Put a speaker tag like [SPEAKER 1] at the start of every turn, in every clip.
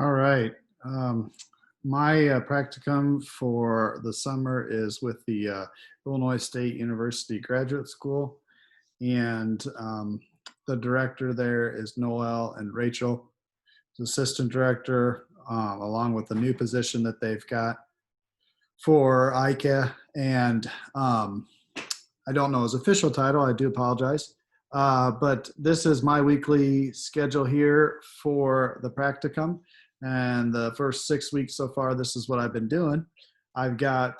[SPEAKER 1] All right. My practicum for the summer is with the Illinois State University Graduate School, and the director there is Noel and Rachel, the assistant director, along with the new position that they've got for ICA. And I don't know his official title. I do apologize. But this is my weekly schedule here for the practicum. And the first 6 weeks so far, this is what I've been doing. I've got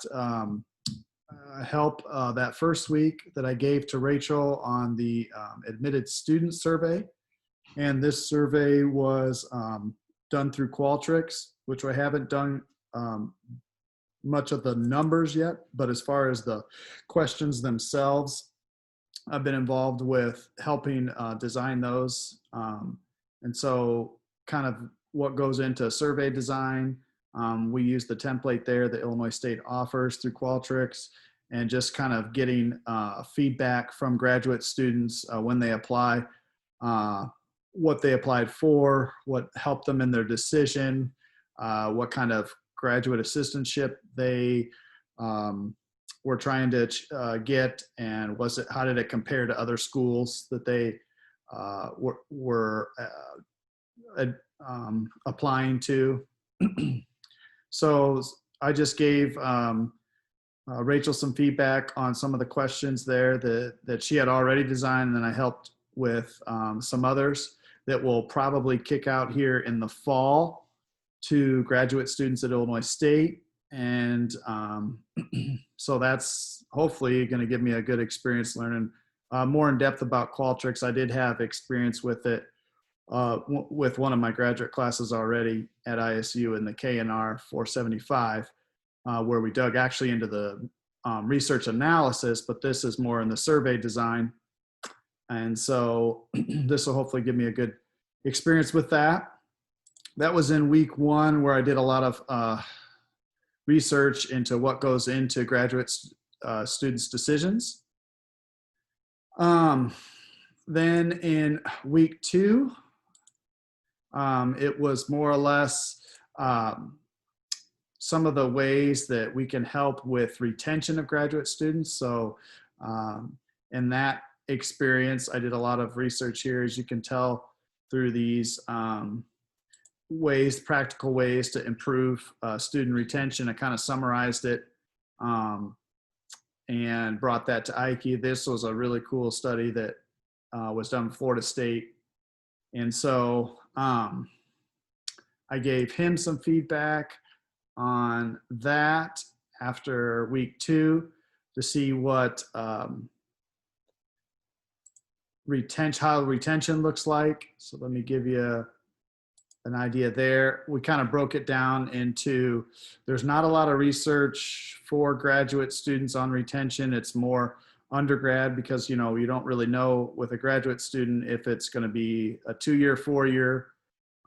[SPEAKER 1] help that first week that I gave to Rachel on the admitted student survey. And this survey was done through Qualtrics, which I haven't done much of the numbers yet, but as far as the questions themselves, I've been involved with helping design those. And so kind of what goes into survey design, we use the template there that Illinois State offers through Qualtrics, and just kind of getting feedback from graduate students when they apply, what they applied for, what helped them in their decision, what kind of graduate assistantship they were trying to get, and how did it compare to other schools that they were applying to. So I just gave Rachel some feedback on some of the questions there that she had already designed, and then I helped with some others that will probably kick out here in the fall to graduate students at Illinois State. And so that's hopefully going to give me a good experience learning more in depth about Qualtrics. I did have experience with it with one of my graduate classes already at ISU in the KNR 475, where we dug actually into the research analysis, but this is more in the survey design. And so this will hopefully give me a good experience with that. That was in week one, where I did a lot of research into what goes into graduate students' decisions. Then in week two, it was more or less some of the ways that we can help with retention of graduate students. So in that experience, I did a lot of research here, as you can tell through these practical ways to improve student retention. I kind of summarized it and brought that to IKE. This was a really cool study that was done in Florida State. And so I gave him some feedback on that after week two to see what how retention looks like. So let me give you an idea there. We kind of broke it down into, there's not a lot of research for graduate students on retention. It's more undergrad, because you don't really know with a graduate student if it's going to be a 2-year, 4-year,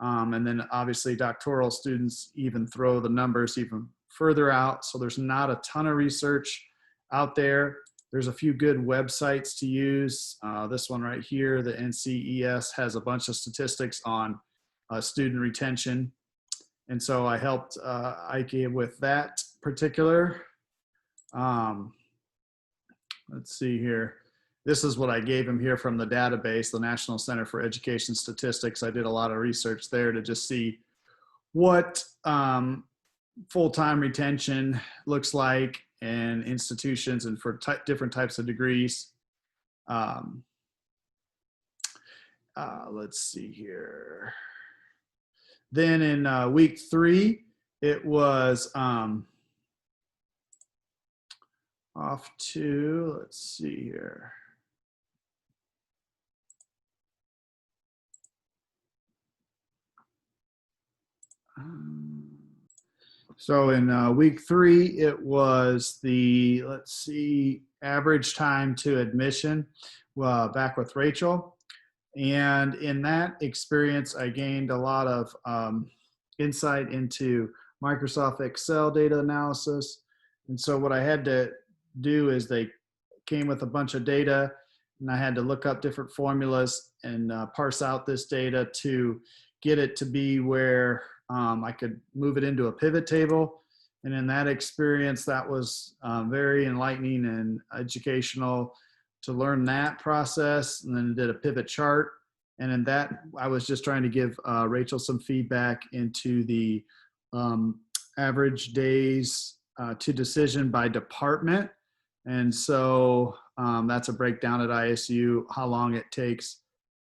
[SPEAKER 1] and then obviously doctoral students even throw the numbers even further out. So there's not a ton of research out there. There's a few good websites to use. This one right here, the NCES, has a bunch of statistics on student retention. And so I helped Ike with that particular. Let's see here. This is what I gave him here from the database, the National Center for Education Statistics. I did a lot of research there to just see what full-time retention looks like in institutions and for different types of degrees. Let's see here. Then in week three, it was off to, let's see here. So in week three, it was the, let's see, average time to admission, back with Rachel. And in that experience, I gained a lot of insight into Microsoft Excel data analysis. And so what I had to do is they came with a bunch of data, and I had to look up different formulas and parse out this data to get it to be where I could move it into a pivot table. And in that experience, that was very enlightening and educational to learn that process. And then did a pivot chart. And in that, I was just trying to give Rachel some feedback into the average days to decision by department. And so that's a breakdown at ISU, how long it takes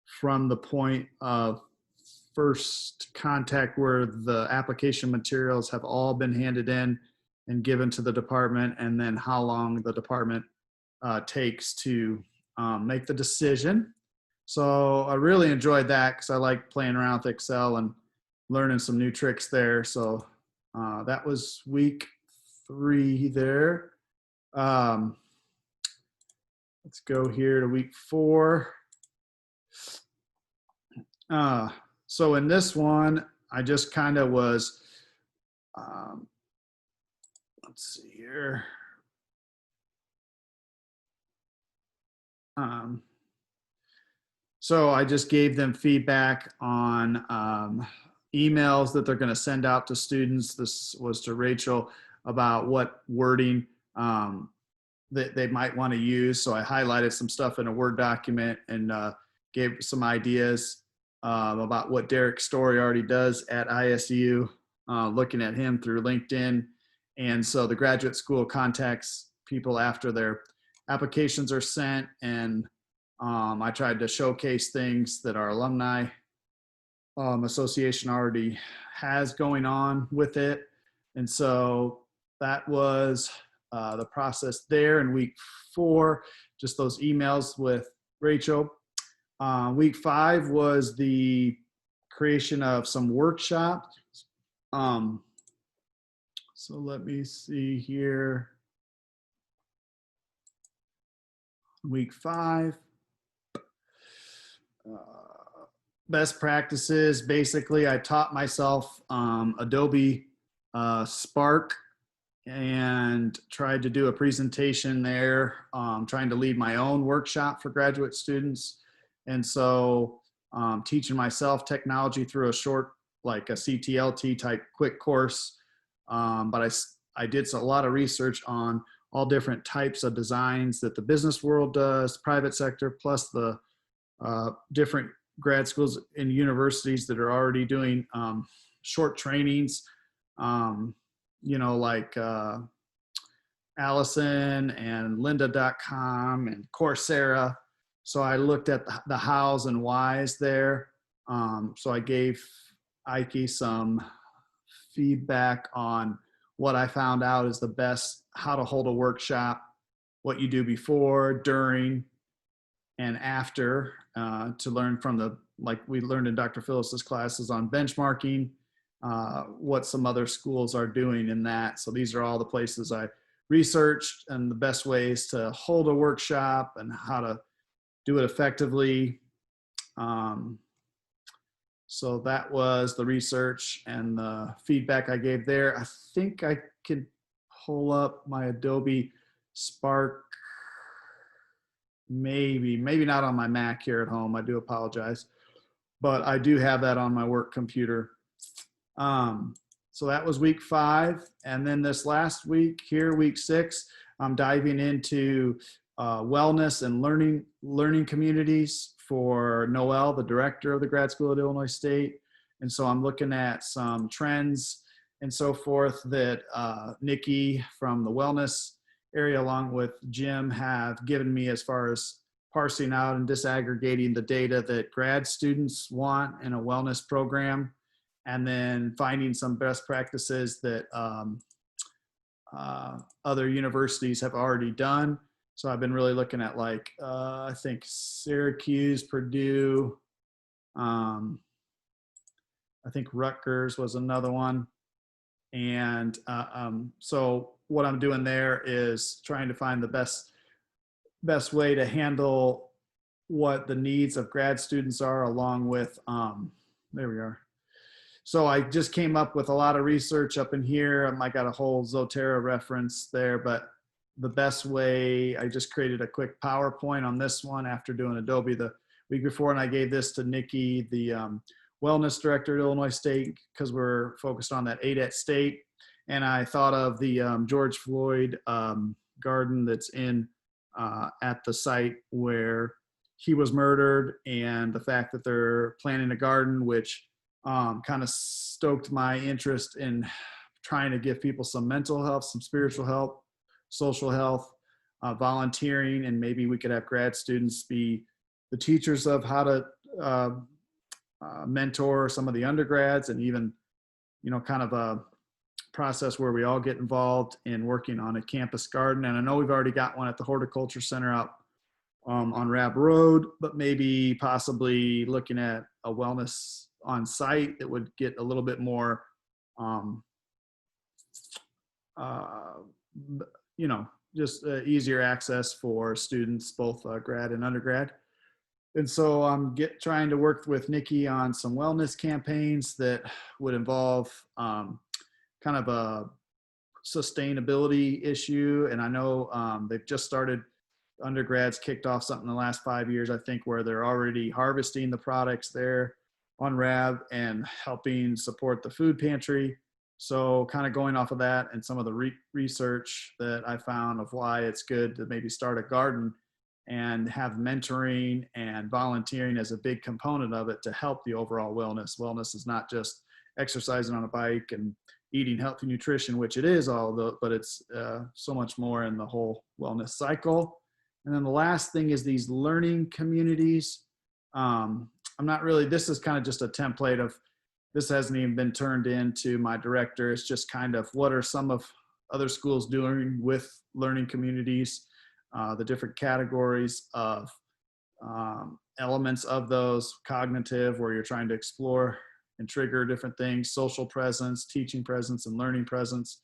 [SPEAKER 1] from the point of first contact where the application materials have all been handed in and given to the department, and then how long the department takes to make the decision. So I really enjoyed that because I like playing around with Excel and learning some new tricks there. So that was week 3 there. Let's go here to week 4. So in this one, I just kind of was, let's see here. So I just gave them feedback on emails that they're going to send out to students. This was to Rachel about what wording that they might want to use. So I highlighted some stuff in a Word document and gave some ideas about what Derek Story already does at ISU, looking at him through LinkedIn. And so the graduate school contacts people after their applications are sent, and I tried to showcase things that our alumni association already has going on with it. And so that was the process there in week 4, just those emails with Rachel. Week 5 was the creation of some workshops. So let me see here. Week 5. Best practices. Basically, I taught myself Adobe Spark and tried to do a presentation there, trying to lead my own workshop for graduate students. And so teaching myself technology through a short, like a CTLT type quick course. But I did a lot of research on all different types of designs that the business world does, private sector, plus the different grad schools and universities that are already doing short trainings, like Allison and lynda.com and Coursera. So I looked at the hows and whys there. So I gave Ike some feedback on what I found out is the best, how to hold a workshop, what you do before, during, and after, to learn from like we learned in Dr. Phyllis's classes on benchmarking, what some other schools are doing in that. So these are all the places I researched and the best ways to hold a workshop and how to do it effectively. So that was the research and the feedback I gave there. I think I could pull up my Adobe Spark. Maybe not on my Mac here at home. I do apologize, but I do have that on my work computer. So that was week 5. And then this last week here, week 6, I'm diving into wellness and learning communities for Noel, the director of the grad school at Illinois State. And so I'm looking at some trends and so forth that Nikki from the wellness area along with Jim have given me as far as parsing out and disaggregating the data that grad students want in a wellness program, and then finding some best practices that other universities have already done. So I've been really looking at I think Syracuse, Purdue, I think Rutgers was another one. And so what I'm doing there is trying to find the best way to handle what the needs of grad students are, along with, there we are. So I just came up with a lot of research up in here. I got a whole Zotero reference there, but the best way, I just created a quick PowerPoint on this one after doing Adobe the week before, and I gave this to Nikki. The wellness director at Illinois State because we're focused on that aid at state. And I thought of the George Floyd garden that's in at the site where he was murdered, and the fact that they're planting a garden, which kind of stoked my interest in trying to give people some mental health, some spiritual health, social health, volunteering, and maybe we could have grad students be the teachers of how to mentor some of the undergrads, and even, kind of a process where we all get involved in working on a campus garden. And I know we've already got one at the Horticulture Center out on Rab Road, but maybe possibly looking at a wellness on site that would get a little bit more, just easier access for students, both grad and undergrad. And so I'm trying to work with Nikki on some wellness campaigns that would involve kind of a sustainability issue. And I know they've just started, undergrads kicked off something in the last 5 years, I think, where they're already harvesting the products there on RAB and helping support the food pantry. So kind of going off of that and some of the research that I found of why it's good to maybe start a garden and have mentoring and volunteering as a big component of it to help the overall wellness. Wellness is not just exercising on a bike and eating healthy nutrition, which it is but it's so much more in the whole wellness cycle. And then the last thing is these learning communities. I'm not really, this is kind of just a template of, this hasn't even been turned into my director. It's just kind of what are some of other schools doing with learning communities, the different categories of elements of those: cognitive, where you're trying to explore and trigger different things; social presence, teaching presence, and learning presence.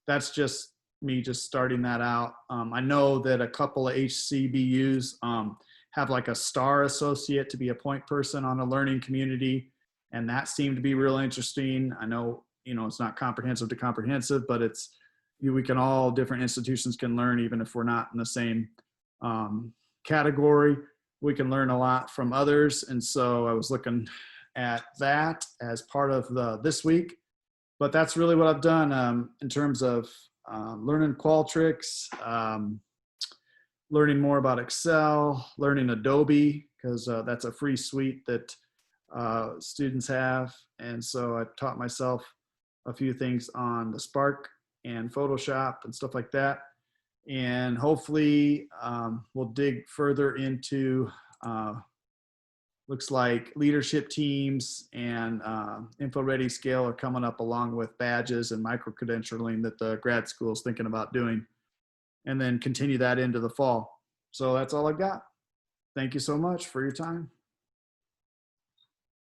[SPEAKER 1] That's just me just starting that out. I know that a couple of HCBUs have like a STAR associate to be a point person on a learning community, and that seemed to be real interesting. I know, it's not comprehensive to comprehensive, but it's, we can all, different institutions can learn, even if we're not in the same category. We can learn a lot from others. And so I was looking at that as part of this week. But that's really what I've done in terms of learning Qualtrics, learning more about Excel, learning Adobe, because that's a free suite that students have. And so I taught myself a few things on the Spark and Photoshop and stuff like that. And hopefully we'll dig further into looks like leadership teams and info-ready scale are coming up, along with badges and micro-credentialing that the grad school is thinking about doing, and then continue that into the fall. So that's all I've got. Thank you so much for your time.